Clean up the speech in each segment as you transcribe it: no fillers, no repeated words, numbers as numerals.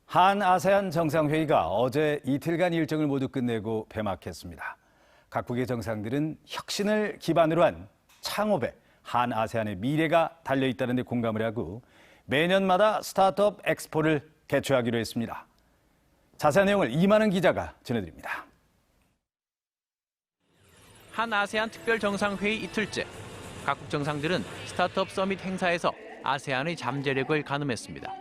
한 아세안 정상회의가 어제 이틀간 일정을 모두 끝내고 폐막했습니다. 각국의 정상들은 혁신을 기반으로 한 창업에 한 아세안의 미래가 달려있다는 데 공감을 하고 매년마다 스타트업 엑스포를 개최하기로 했습니다. 자세한 내용을 이만은 기자가 전해드립니다. 한 아세안 특별 정상회의 이틀째, 각국 정상들은 스타트업 서밋 행사에서 아세안의 잠재력을 가늠했습니다.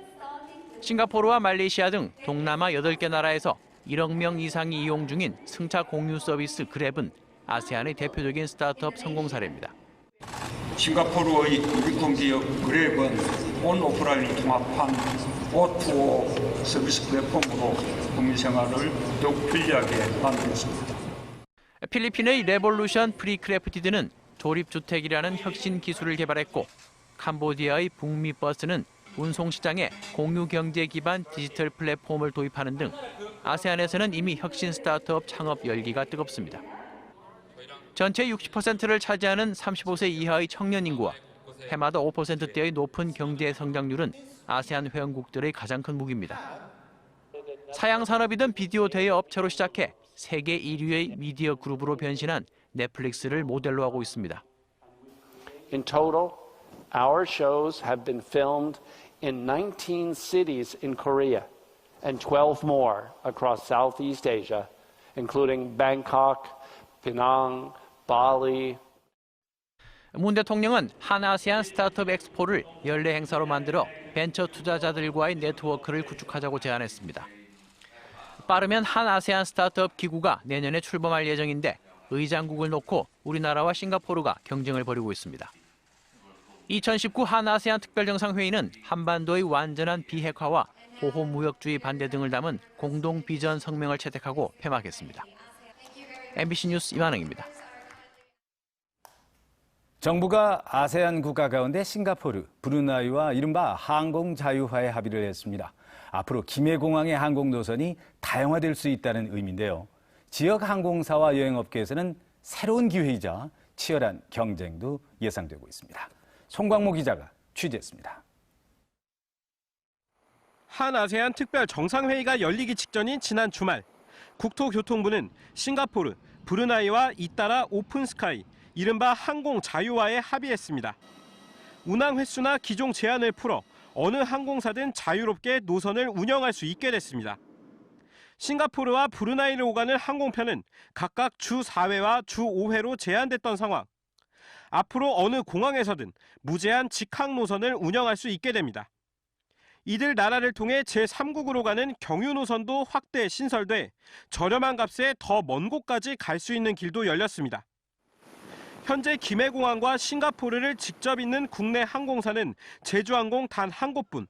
싱가포르와 말레이시아 등 동남아 8개 나라에서 1억 명 이상이 이용 중인 승차 공유 서비스 그랩은 아세안의 대표적인 스타트업 성공 사례입니다. 싱가포르의 유니콘 기업 그랩은 온오프라인을 통합한 O2O 서비스 플랫폼으로 국민 생활을 더욱 편리하게 만들었습니다. 필리핀의 레볼루션 프리크래프티드는 조립주택이라는 혁신 기술을 개발했고, 캄보디아의 북미버스는 운송시장에 공유경제 기반 디지털 플랫폼을 도입하는 등 아세안에서는 이미 혁신 스타트업 창업 열기가 뜨겁습니다. 전체 60%를 차지하는 35세 이하의 청년 인구와 해마다 5%대의 높은 경제 성장률은 아세안 회원국들의 가장 큰 무기입니다. 사양 산업이든 비디오 대여 업체로 시작해 세계 1위의 미디어 그룹으로 변신한 넷플릭스를 모델로 하고 있습니다. In total, our shows have been filmed in 19 cities in Korea and 12 more across Southeast Asia, including Bangkok, Penang, Bali. 문 대통령은 한 아세안 스타트업 엑스포를 연례 행사로 만들어 벤처 투자자들과의 네트워크를 구축하자고 제안했습니다. 빠르면 한 아세안 스타트업 기구가 내년에 출범할 예정인데 의장국을 놓고 우리나라와 싱가포르가 경쟁을 벌이고 있습니다. 2019 한 아세안 특별정상회의는 한반도의 완전한 비핵화와 보호무역주의 반대 등을 담은 공동 비전 성명을 채택하고 폐막했습니다. MBC 뉴스 이만흥입니다. 정부가 아세안 국가 가운데 싱가포르, 브루나이와 이른바 항공 자유화에 합의를 했습니다. 앞으로 김해공항의 항공 노선이 다양화될 수 있다는 의미인데요. 지역 항공사와 여행업계에서는 새로운 기회이자 치열한 경쟁도 예상되고 있습니다. 송광모 기자가 취재했습니다. 한 아세안 특별 정상회의가 열리기 직전인 지난 주말, 국토교통부는 싱가포르, 브루나이와 잇따라 오픈스카이, 이른바 항공 자유화에 합의했습니다. 운항 횟수나 기종 제한을 풀어 어느 항공사든 자유롭게 노선을 운영할 수 있게 됐습니다. 싱가포르와 브루나이를 오가는 항공편은 각각 주 4회와 주 5회로 제한됐던 상황. 앞으로 어느 공항에서든 무제한 직항 노선을 운영할 수 있게 됩니다. 이들 나라를 통해 제3국으로 가는 경유 노선도 확대 신설돼 저렴한 값에 더 먼 곳까지 갈 수 있는 길도 열렸습니다. 현재 김해공항과 싱가포르를 직접 잇는 국내 항공사는 제주항공 단 한 곳뿐.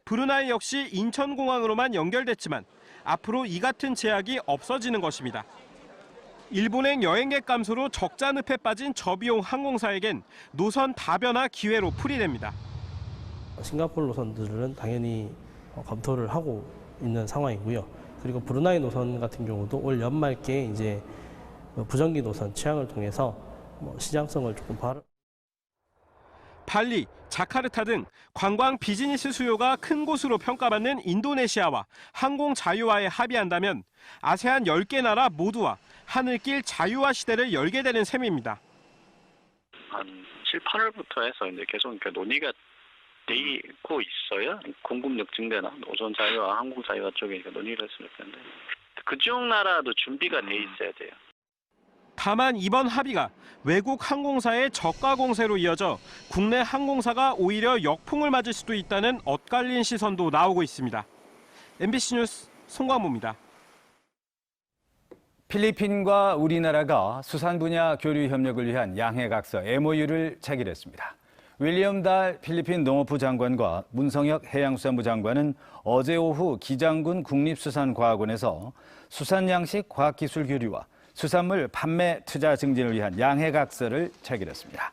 브루나이 역시 인천공항으로만 연결됐지만 앞으로 이 같은 제약이 없어지는 것입니다. 일본행 여행객 감소로 적자 늪에 빠진 저비용 항공사에겐 노선 다변화 기회로 풀이됩니다. 싱가포르 노선들은 당연히 검토를 하고 있는 상황이고요. 그리고 브루나이 노선 같은 경우도 올 연말께 이제 부정기 노선 취항을 통해서 시장성을 조금 발리, 자카르타 등 관광 비즈니스 수요가 큰 곳으로 평가받는 인도네시아와 항공 자유화에 합의한다면 아세안 10개 나라 모두와 하늘길 자유화 시대를 열게 되는 셈입니다. 한 7, 8월부터 해서 이제 계속 논의가 되고 있어요. 공급력 증대나 노선 자유화, 항공 자유화 쪽에 논의를 했을 텐데 그쪽 나라도 준비가 돼 있어야 돼요. 다만 이번 합의가 외국 항공사의 저가 공세로 이어져 국내 항공사가 오히려 역풍을 맞을 수도 있다는 엇갈린 시선도 나오고 있습니다. MBC 뉴스 송광모입니다. 필리핀과 우리나라가 수산 분야 교류 협력을 위한 양해각서 MOU를 체결했습니다. 윌리엄 달 필리핀 농업부 장관과 문성혁 해양수산부 장관은 어제 오후 기장군 국립수산과학원에서 수산양식 과학기술 교류와 수산물 판매 투자 증진을 위한 양해각서를 체결했습니다.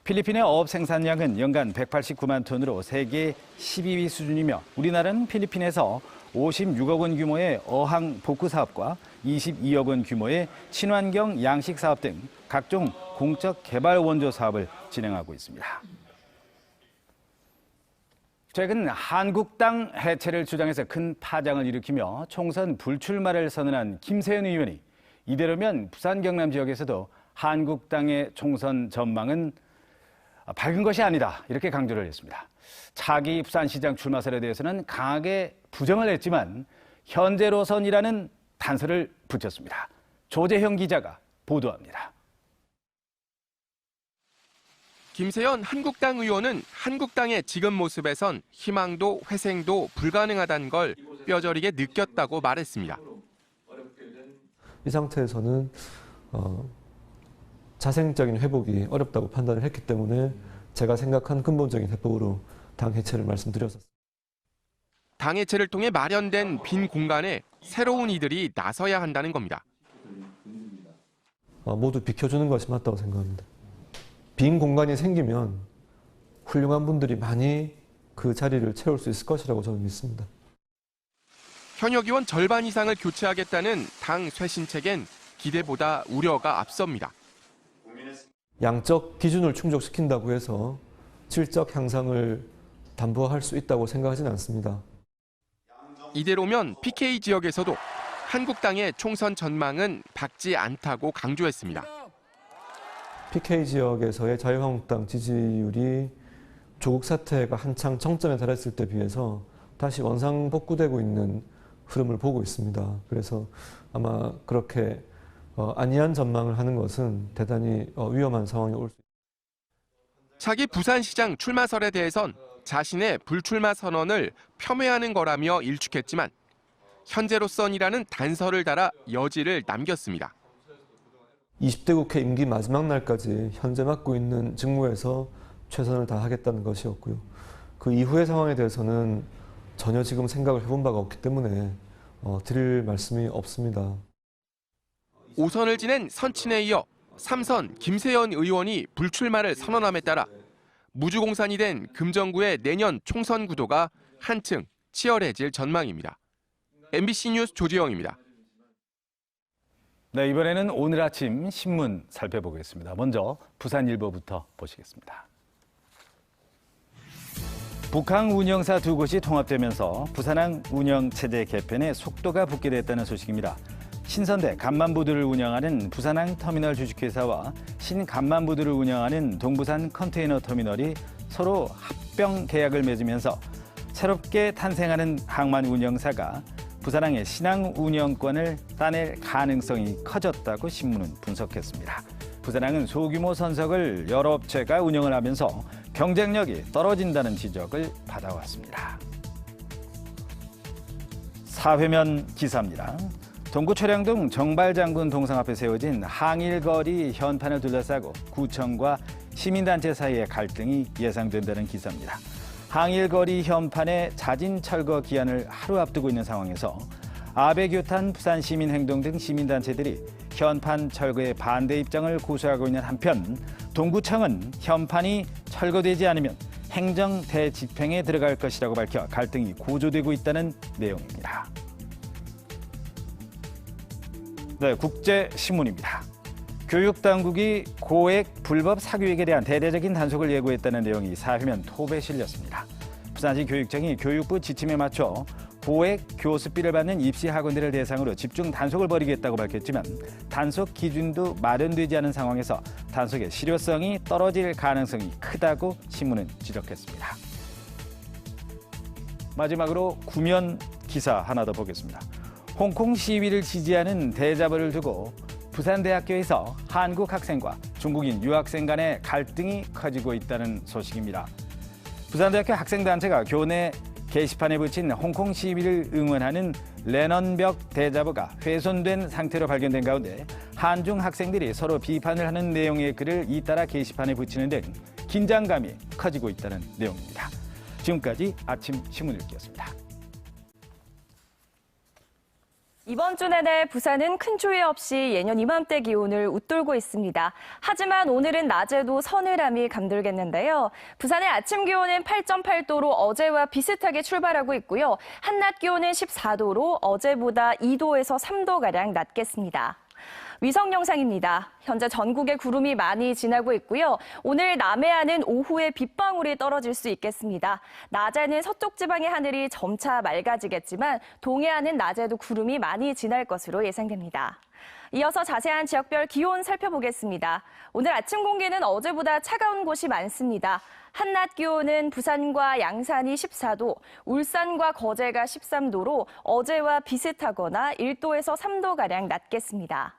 필리핀의 어업 생산량은 연간 189만 톤으로 세계 12위 수준이며 우리나라는 필리핀에서 56억 원 규모의 어항 복구 사업과 22억 원 규모의 친환경 양식 사업 등 각종 공적 개발 원조 사업을 진행하고 있습니다. 최근 한국당 해체를 주장해서 큰 파장을 일으키며 총선 불출마를 선언한 김세연 의원이 이대로면 부산 경남 지역에서도 한국당의 총선 전망은 밝은 것이 아니다, 이렇게 강조를 했습니다. 차기 부산시장 출마설에 대해서는 강하게 부정을 했지만 현재로선이라는 단서를 붙였습니다. 조재형 기자가 보도합니다. 김세연 한국당 의원은 한국당의 지금 모습에선 희망도 회생도 불가능하다는 걸 뼈저리게 느꼈다고 말했습니다. 이 상태에서는 자생적인 회복이 어렵다고 판단을 했기 때문에 제가 생각한 근본적인 해법으로 당 해체를 말씀드렸었습니다. 당 해체를 통해 마련된 빈 공간에 새로운 이들이 나서야 한다는 겁니다. 모두 비켜주는 것이 맞다고 생각합니다. 빈 공간이 생기면 훌륭한 분들이 많이 그 자리를 채울 수 있을 것이라고 저는 믿습니다. 현역 의원 절반 이상을 교체하겠다는 당 쇄신책엔 기대보다 우려가 앞섭니다. 양적 기준을 충족시킨다고 해서 질적 향상을 담보할 수 있다고 생각하지는 않습니다. 이대로면 PK 지역에서도 한국당의 총선 전망은 밝지 않다고 강조했습니다. PK 지역에서의 자유한국당 지지율이 조국 사태가 한창 정점에 달했을 때 비해서 다시 원상복구되고 있는 흐름을 보고 있습니다. 그래서 아마 그렇게 안이한 전망을 하는 것은 대단히 위험한 상황이 올 수 있습니다. 차기 부산시장 출마설에 대해선 자신의 불출마 선언을 폄훼하는 거라며 일축했지만 현재로선이라는 단서를 달아 여지를 남겼습니다. 20대 국회 임기 마지막 날까지 현재 맡고 있는 직무에서 최선을 다하겠다는 것이었고요. 그 이후의 상황에 대해서는 전혀 지금 생각을 해본 바가 없기 때문에 드릴 말씀이 없습니다. 5선을 지낸 선친에 이어 3선 김세연 의원이 불출마를 선언함에 따라 무주공산이 된 금정구의 내년 총선 구도가 한층 치열해질 전망입니다. MBC 뉴스 조지영입니다. 네, 이번에는 오늘 아침 신문 살펴보겠습니다. 먼저 부산일보부터 보시겠습니다. 북항 운영사 두 곳이 통합되면서 부산항 운영체제 개편에 속도가 붙게 됐다는 소식입니다. 신선대 간만부두를 운영하는 부산항 터미널 주식회사와 신간만부두를 운영하는 동부산 컨테이너 터미널이 서로 합병 계약을 맺으면서 새롭게 탄생하는 항만 운영사가 부산항의 신항 운영권을 따낼 가능성이 커졌다고 신문은 분석했습니다. 부산항은 소규모 선석을 여러 업체가 운영을 하면서 경쟁력이 떨어진다는 지적을 받아왔습니다. 사회면 기사입니다. 동구 초량동 정발장군 동상 앞에 세워진 항일거리 현판을 둘러싸고 구청과 시민단체 사이의 갈등이 예상된다는 기사입니다. 항일거리 현판의 자진 철거 기한을 하루 앞두고 있는 상황에서 아베규탄, 부산시민행동 등 시민단체들이 현판 철거에 반대 입장을 고수하고 있는 한편 동구청은 현판이 철거되지 않으면 행정 대집행에 들어갈 것이라고 밝혀 갈등이 고조되고 있다는 내용입니다. 네, 국제신문입니다. 교육당국이 고액 불법 사교육에 대한 대대적인 단속을 예고했다는 내용이 사회면 톱에 실렸습니다. 부산시 교육청이 교육부 지침에 맞춰 고액 교습비를 받는 입시 학원들을 대상으로 집중 단속을 벌이겠다고 밝혔지만 단속 기준도 마련되지 않은 상황에서 단속의 실효성이 떨어질 가능성이 크다고 신문은 지적했습니다. 마지막으로 구면 기사 하나 더 보겠습니다. 홍콩 시위를 지지하는 대자보를 두고 부산대학교에서 한국 학생과 중국인 유학생 간의 갈등이 커지고 있다는 소식입니다. 부산대학교 학생단체가 교내 게시판에 붙인 홍콩 시위를 응원하는 레넌벽 대자보가 훼손된 상태로 발견된 가운데 한중 학생들이 서로 비판을 하는 내용의 글을 잇따라 게시판에 붙이는 등 긴장감이 커지고 있다는 내용입니다. 지금까지 아침 신문 읽기였습니다. 이번 주 내내 부산은 큰 추위 없이 예년 이맘때 기온을 웃돌고 있습니다. 하지만 오늘은 낮에도 서늘함이 감돌겠는데요. 부산의 아침 기온은 8.8도로 어제와 비슷하게 출발하고 있고요. 한낮 기온은 14도로 어제보다 2도에서 3도가량 낮겠습니다. 위성 영상입니다. 현재 전국에 구름이 많이 지나고 있고요. 오늘 남해안은 오후에 빗방울이 떨어질 수 있겠습니다. 낮에는 서쪽 지방의 하늘이 점차 맑아지겠지만 동해안은 낮에도 구름이 많이 지날 것으로 예상됩니다. 이어서 자세한 지역별 기온 살펴보겠습니다. 오늘 아침 공기는 어제보다 차가운 곳이 많습니다. 한낮 기온은 부산과 양산이 14도, 울산과 거제가 13도로 어제와 비슷하거나 1도에서 3도가량 낮겠습니다.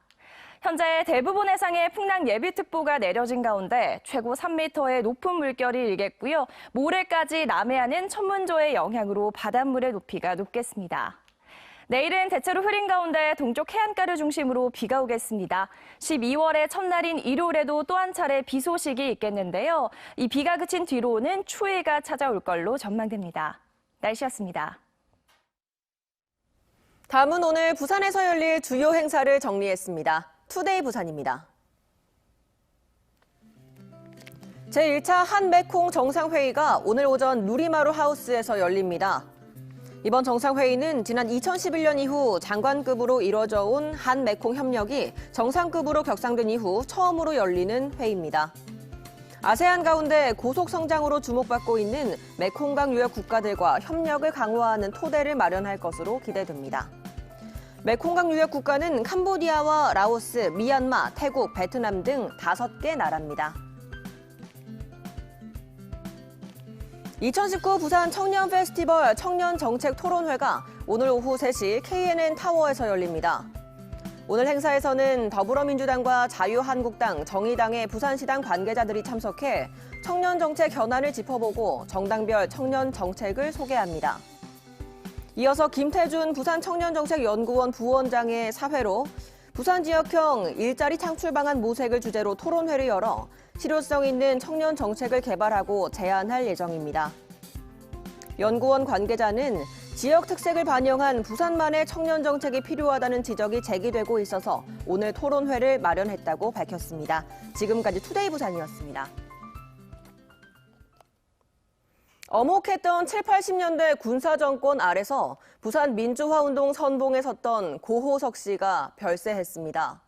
현재 대부분 해상에 풍랑 예비특보가 내려진 가운데 최고 3m의 높은 물결이 일겠고요. 모레까지 남해안은 천문조의 영향으로 바닷물의 높이가 높겠습니다. 내일은 대체로 흐린 가운데 동쪽 해안가를 중심으로 비가 오겠습니다. 12월의 첫날인 일요일에도 또 한 차례 비 소식이 있겠는데요. 이 비가 그친 뒤로는 추위가 찾아올 걸로 전망됩니다. 날씨였습니다. 다음은 오늘 부산에서 열릴 주요 행사를 정리했습니다. 투데이 부산입니다. 제1차 한메콩 정상회의가 오늘 오전 누리마루 하우스에서 열립니다. 이번 정상회의는 지난 2011년 이후 장관급으로 이뤄져 온 한메콩 협력이 정상급으로 격상된 이후 처음으로 열리는 회의입니다. 아세안 가운데 고속 성장으로 주목받고 있는 메콩강 유역 국가들과 협력을 강화하는 토대를 마련할 것으로 기대됩니다. 메콩강 유역 국가는 캄보디아와 라오스, 미얀마, 태국, 베트남 등 5개 나라입니다. 2019 부산 청년 페스티벌 청년 정책 토론회가 오늘 오후 3시 KNN 타워에서 열립니다. 오늘 행사에서는 더불어민주당과 자유한국당, 정의당의 부산시당 관계자들이 참석해 청년 정책 현안을 짚어보고 정당별 청년 정책을 소개합니다. 이어서 김태준 부산청년정책연구원 부원장의 사회로 부산 지역형 일자리 창출 방안 모색을 주제로 토론회를 열어 실효성 있는 청년 정책을 개발하고 제안할 예정입니다. 연구원 관계자는 지역 특색을 반영한 부산만의 청년 정책이 필요하다는 지적이 제기되고 있어서 오늘 토론회를 마련했다고 밝혔습니다. 지금까지 투데이 부산이었습니다. 엄혹했던 7, 80년대 군사정권 아래서 부산 민주화운동 선봉에 섰던 고호석 씨가 별세했습니다.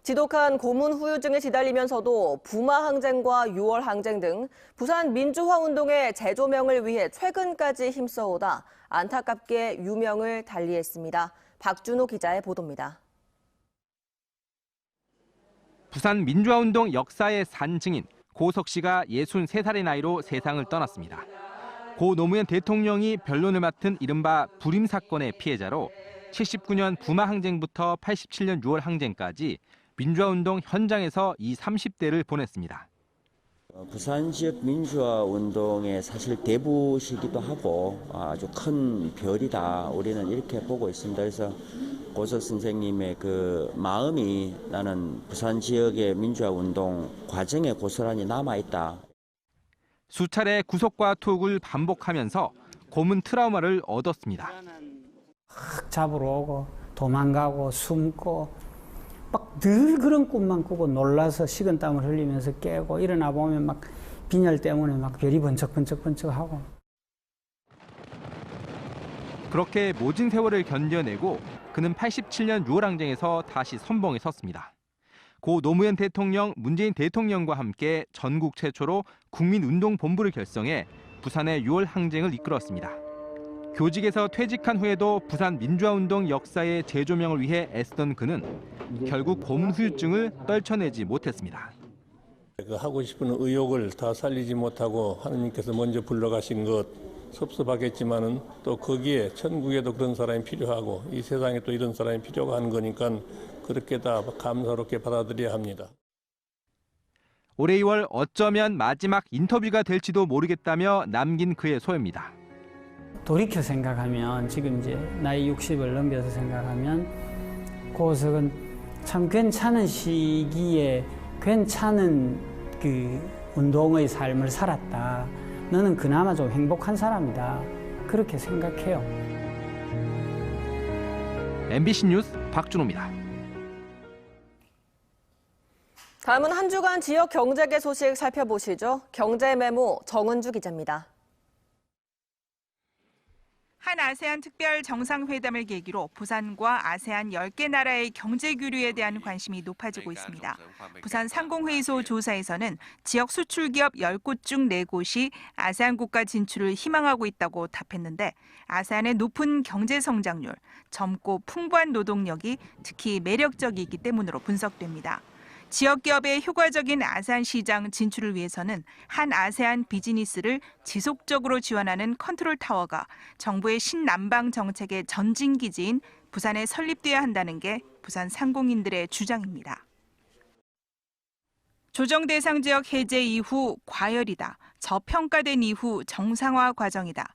지독한 고문 후유증에 시달리면서도 부마항쟁과 6월항쟁 등 부산 민주화운동의 재조명을 위해 최근까지 힘써오다 안타깝게 유명을 달리했습니다. 박준호 기자의 보도입니다. 부산 민주화운동 역사의 산증인 고호석 씨가 63살의 나이로 세상을 떠났습니다. 고 노무현 대통령이 변론을 맡은 이른바 불임 사건의 피해자로 79년 부마항쟁부터 87년 6월 항쟁까지 민주화운동 현장에서 이 30대를 보냈습니다. 부산 지역 민주화운동의 사실 대부시기도 하고 아주 큰 별이다 우리는 이렇게 보고 있습니다. 그래서 고호석 선생님의 그 마음이 나는 부산 지역의 민주화운동 과정에 고스란히 남아있다. 수차례 구속과 투옥을 반복하면서 고문 트라우마를 얻었습니다. 잡으러 오고 도망가고 숨고 막 늘 그런 꿈만 꾸고 놀라서 식은땀을 흘리면서 깨고 일어나 보면 막 빈혈 때문에 막 별이 번쩍번쩍하고. 그렇게 모진 세월을 견뎌내고 그는 87년 6월 항쟁에서 다시 선봉에 섰습니다. 고 노무현 대통령, 문재인 대통령과 함께 전국 최초로 국민운동본부를 결성해 부산의 6월 항쟁을 이끌었습니다. 교직에서 퇴직한 후에도 부산 민주화운동 역사의 재조명을 위해 애쓰던 그는 결국 고문 후유증을 떨쳐내지 못했습니다. 하고 싶은 의욕을 다 살리지 못하고 하느님께서 먼저 불러가신 것 섭섭하겠지만은 또 거기에 천국에도 그런 사람이 필요하고 이 세상에 또 이런 사람이 필요가 하는 거니까 그렇게 다 감사롭게 받아들여야 합니다. 올해 2월 어쩌면 마지막 인터뷰가 될지도 모르겠다며 남긴 그의 소회입니다. 돌이켜 생각하면 지금 이제 나이 60을 넘겨서 생각하면 고호석은 참 괜찮은 시기에 괜찮은 그 운동의 삶을 살았다. 너는 그나마 좀 행복한 사람이다. 그렇게 생각해요. MBC 뉴스 박준호입니다. 다음은 한 주간 지역 경제계 소식 살펴보시죠. 경제메모 정은주 기자입니다. 한 아세안 특별 정상회담을 계기로 부산과 아세안 10개 나라의 경제 교류에 대한 관심이 높아지고 있습니다. 부산 상공회의소 조사에서는 지역 수출 기업 10곳 중 4곳이 아세안 국가 진출을 희망하고 있다고 답했는데 아세안의 높은 경제 성장률, 젊고 풍부한 노동력이 특히 매력적이기 때문으로 분석됩니다. 지역 기업의 효과적인 아세안 시장 진출을 위해서는 한 아세안 비즈니스를 지속적으로 지원하는 컨트롤 타워가 정부의 신남방 정책의 전진 기지인 부산에 설립돼야 한다는 게 부산 상공인들의 주장입니다. 조정 대상 지역 해제 이후 과열이다. 저평가된 이후 정상화 과정이다.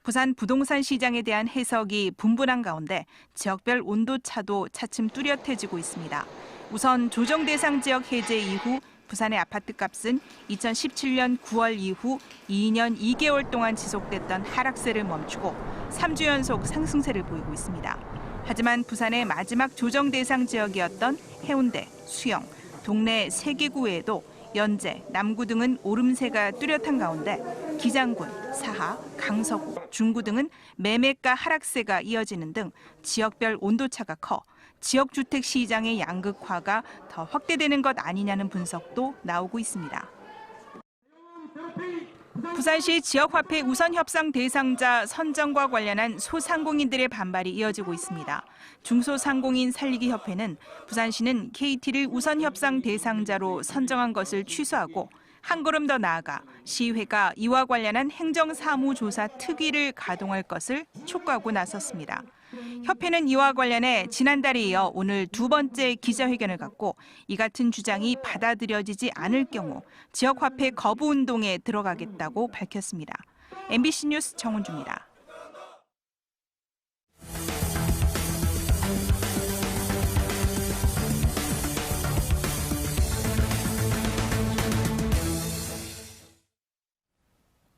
부산 부동산 시장에 대한 해석이 분분한 가운데 지역별 온도차도 차츰 뚜렷해지고 있습니다. 우선 조정 대상 지역 해제 이후 부산의 아파트값은 2017년 9월 이후 2년 2개월 동안 지속됐던 하락세를 멈추고 3주 연속 상승세를 보이고 있습니다. 하지만 부산의 마지막 조정 대상 지역이었던 해운대, 수영, 동네 3개구 외에도 연제, 남구 등은 오름세가 뚜렷한 가운데 기장군, 사하, 강서구, 중구 등은 매매가 하락세가 이어지는 등 지역별 온도차가 커 지역주택 시장의 양극화가 더 확대되는 것 아니냐는 분석도 나오고 있습니다. 부산시 지역화폐 우선 협상 대상자 선정과 관련한 소상공인들의 반발이 이어지고 있습니다. 중소상공인 살리기 협회는 부산시는 KT를 우선 협상 대상자로 선정한 것을 취소하고 한 걸음 더 나아가 시의회가 이와 관련한 행정사무조사 특위를 가동할 것을 촉구하고 나섰습니다. 협회는 이와 관련해 지난달에 이어 오늘 두 번째 기자회견을 갖고 이 같은 주장이 받아들여지지 않을 경우 지역화폐 거부 운동에 들어가겠다고 밝혔습니다. MBC 뉴스 정은주입니다.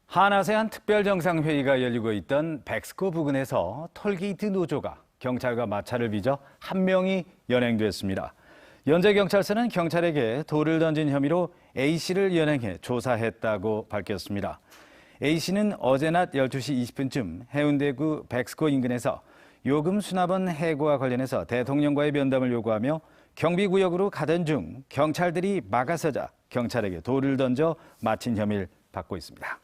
한아세안 특별정상회의가 열리고 있던 백스코 부근에서 톨게이트 노조가 경찰과 마찰을 빚어 한 명이 연행됐습니다. 연제경찰서는 경찰에게 돌을 던진 혐의로 A씨를 연행해 조사했다고 밝혔습니다. A씨는 어제 낮 12시 20분쯤 해운대구 백스코 인근에서 요금 수납원 해고와 관련해서 대통령과의 면담을 요구하며 경비구역으로 가던 중 경찰들이 막아서자 경찰에게 돌을 던져 맞힌 혐의를 받고 있습니다.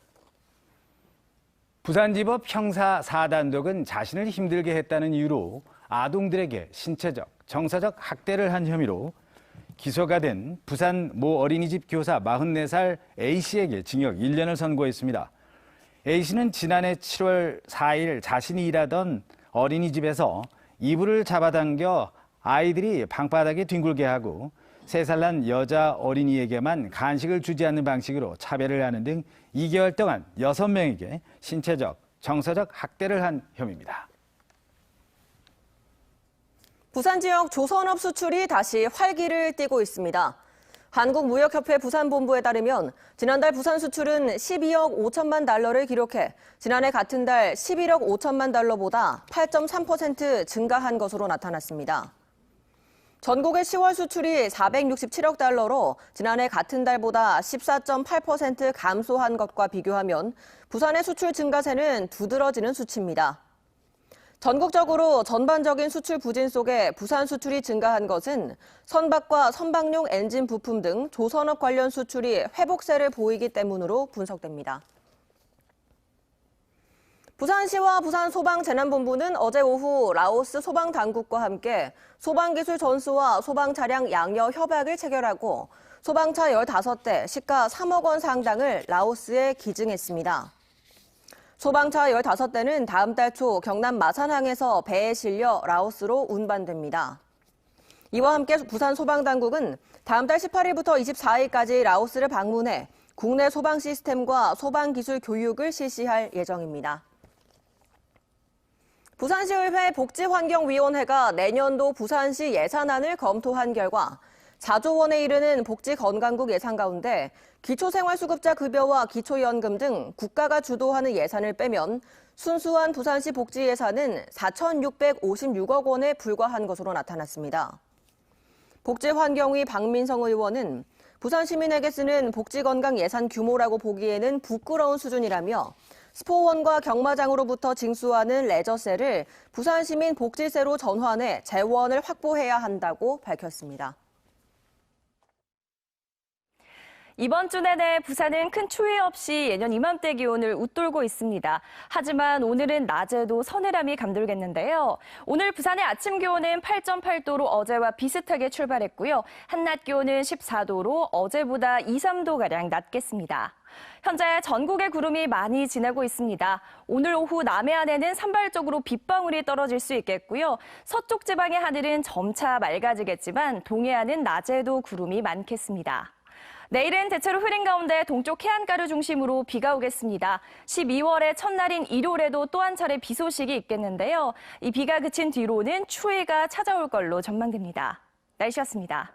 부산지법 형사 4단독은 자신을 힘들게 했다는 이유로 아동들에게 신체적, 정서적 학대를 한 혐의로 기소가 된 부산 모 어린이집 교사 44살 A씨에게 징역 1년을 선고했습니다. A씨는 지난해 7월 4일 자신이 일하던 어린이집에서 이불을 잡아당겨 아이들이 방바닥에 뒹굴게 하고 3살 난 여자 어린이에게만 간식을 주지 않는 방식으로 차별을 하는 등 2개월 동안 6명에게 신체적, 정서적 학대를 한 혐의입니다. 부산 지역 조선업 수출이 다시 활기를 띠고 있습니다. 한국무역협회 부산본부에 따르면 지난달 부산 수출은 12억 5천만 달러를 기록해 지난해 같은 달 11억 5천만 달러보다 8.3% 증가한 것으로 나타났습니다. 전국의 10월 수출이 467억 달러로 지난해 같은 달보다 14.8% 감소한 것과 비교하면 부산의 수출 증가세는 두드러지는 수치입니다. 전국적으로 전반적인 수출 부진 속에 부산 수출이 증가한 것은 선박과 선박용 엔진 부품 등 조선업 관련 수출이 회복세를 보이기 때문으로 분석됩니다. 부산시와 부산소방재난본부는 어제 오후 라오스 소방당국과 함께 소방기술 전수와 소방차량 양여 협약을 체결하고 소방차 15대 시가 3억 원 상당을 라오스에 기증했습니다. 소방차 15대는 다음 달 초 경남 마산항에서 배에 실려 라오스로 운반됩니다. 이와 함께 부산소방당국은 다음 달 18일부터 24일까지 라오스를 방문해 국내 소방 시스템과 소방기술 교육을 실시할 예정입니다. 부산시의회 복지환경위원회가 내년도 부산시 예산안을 검토한 결과 4조 원에 이르는 복지건강국 예산 가운데 기초생활수급자 급여와 기초연금 등 국가가 주도하는 예산을 빼면 순수한 부산시 복지 예산은 4,656억 원에 불과한 것으로 나타났습니다. 복지환경위 박민성 의원은 부산 시민에게 쓰는 복지건강 예산 규모라고 보기에는 부끄러운 수준이라며 스포원과 경마장으로부터 징수하는 레저세를 부산시민 복지세로 전환해 재원을 확보해야 한다고 밝혔습니다. 이번 주 내내 부산은 큰 추위 없이 예년 이맘때 기온을 웃돌고 있습니다. 하지만 오늘은 낮에도 서늘함이 감돌겠는데요. 오늘 부산의 아침 기온은 8.8도로 어제와 비슷하게 출발했고요. 한낮 기온은 14도로 어제보다 2, 3도가량 낮겠습니다. 현재 전국에 구름이 많이 지나고 있습니다. 오늘 오후 남해안에는 산발적으로 빗방울이 떨어질 수 있겠고요. 서쪽 지방의 하늘은 점차 맑아지겠지만 동해안은 낮에도 구름이 많겠습니다. 내일은 대체로 흐린 가운데 동쪽 해안가를 중심으로 비가 오겠습니다. 12월의 첫날인 일요일에도 또 한 차례 비 소식이 있겠는데요. 이 비가 그친 뒤로는 추위가 찾아올 걸로 전망됩니다. 날씨였습니다.